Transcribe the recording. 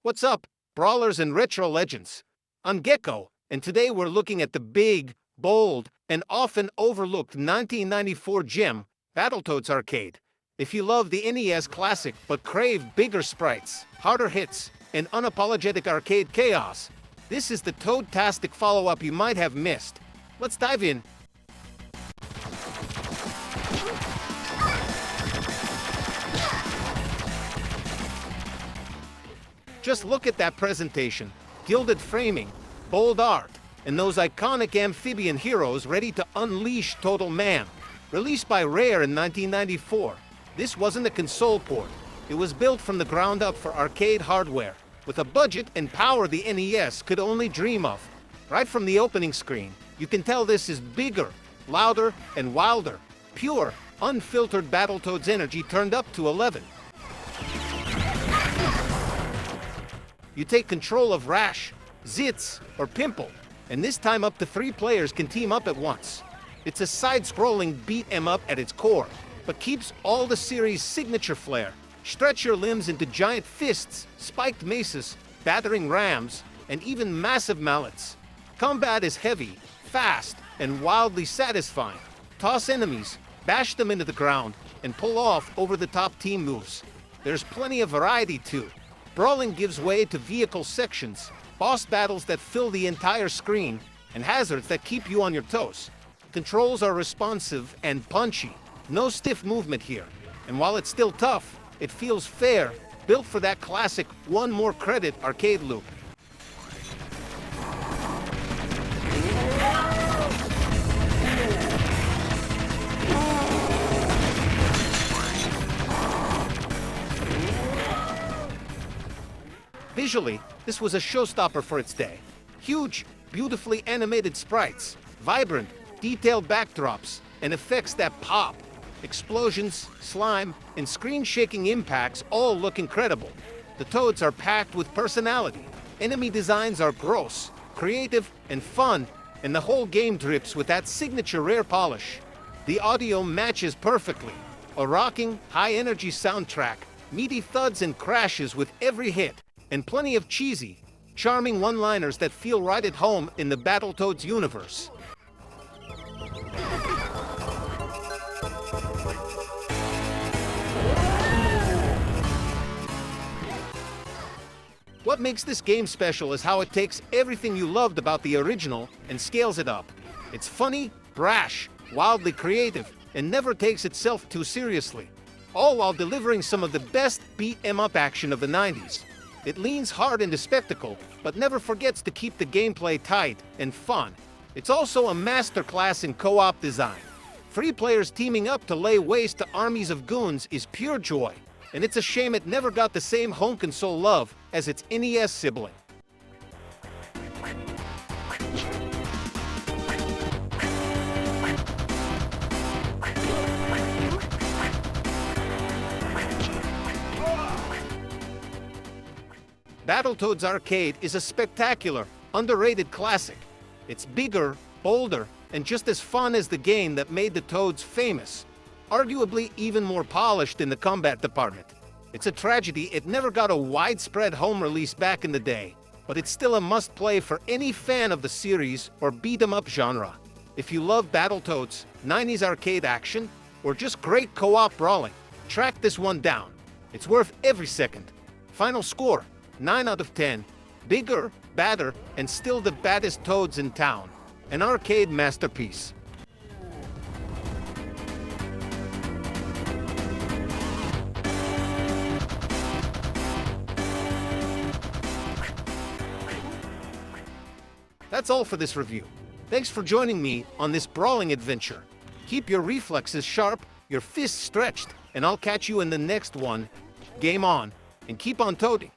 What's up, brawlers and retro legends? I'm Gecko, and today we're looking at the big, bold, and often overlooked 1994 gem, Battletoads Arcade. If you love the NES classic but crave bigger sprites, harder hits, and unapologetic arcade chaos, this is the Toad-tastic follow-up you might have missed. Let's dive in. Just look at that presentation, gilded framing, bold art, and those iconic amphibian heroes ready to unleash total mayhem. Released by Rare in 1994, this wasn't a console port. It was built from the ground up for arcade hardware, with a budget and power the NES could only dream of. Right from the opening screen, you can tell this is bigger, louder, and wilder. Pure, unfiltered Battletoads energy turned up to 11. You take control of Rash, Zitz, or Pimple, and this time up to 3 players can team up at once. It's a side-scrolling beat-em-up at its core, but keeps all the series' signature flair. Stretch your limbs into giant fists, spiked maces, battering rams, and even massive mallets. Combat is heavy, fast, and wildly satisfying. Toss enemies, bash them into the ground, and pull off over-the-top team moves. There's plenty of variety too. Brawling gives way to vehicle sections, boss battles that fill the entire screen, and hazards that keep you on your toes. Controls are responsive and punchy. No stiff movement here. And while it's still tough, it feels fair, built for that classic one more credit arcade loop. Visually, this was a showstopper for its day. Huge, beautifully animated sprites, vibrant, detailed backdrops, and effects that pop. Explosions, slime, and screen-shaking impacts all look incredible. The Toads are packed with personality. Enemy designs are gross, creative, and fun, and the whole game drips with that signature Rare polish. The audio matches perfectly. A rocking, high-energy soundtrack, meaty thuds and crashes with every hit, and plenty of cheesy, charming one-liners that feel right at home in the Battletoads universe. What makes this game special is how it takes everything you loved about the original and scales it up. It's funny, brash, wildly creative, and never takes itself too seriously, all while delivering some of the best beat-em-up action of the 90s. It leans hard into spectacle, but never forgets to keep the gameplay tight and fun. It's also a masterclass in co-op design. 3 players teaming up to lay waste to armies of goons is pure joy, and it's a shame it never got the same home console love as its NES sibling. Battletoads Arcade is a spectacular, underrated classic. It's bigger, bolder, and just as fun as the game that made the Toads famous. Arguably even more polished in the combat department. It's a tragedy it never got a widespread home release back in the day, but it's still a must-play for any fan of the series or beat-em-up genre. If you love Battletoads, 90s arcade action, or just great co-op brawling, track this one down. It's worth every second. Final score: 9 out of 10. Bigger, badder, and still the baddest Toads in town. An arcade masterpiece. That's all for this review. Thanks for joining me on this brawling adventure. Keep your reflexes sharp, your fists stretched, and I'll catch you in the next one. Game on, and keep on toading.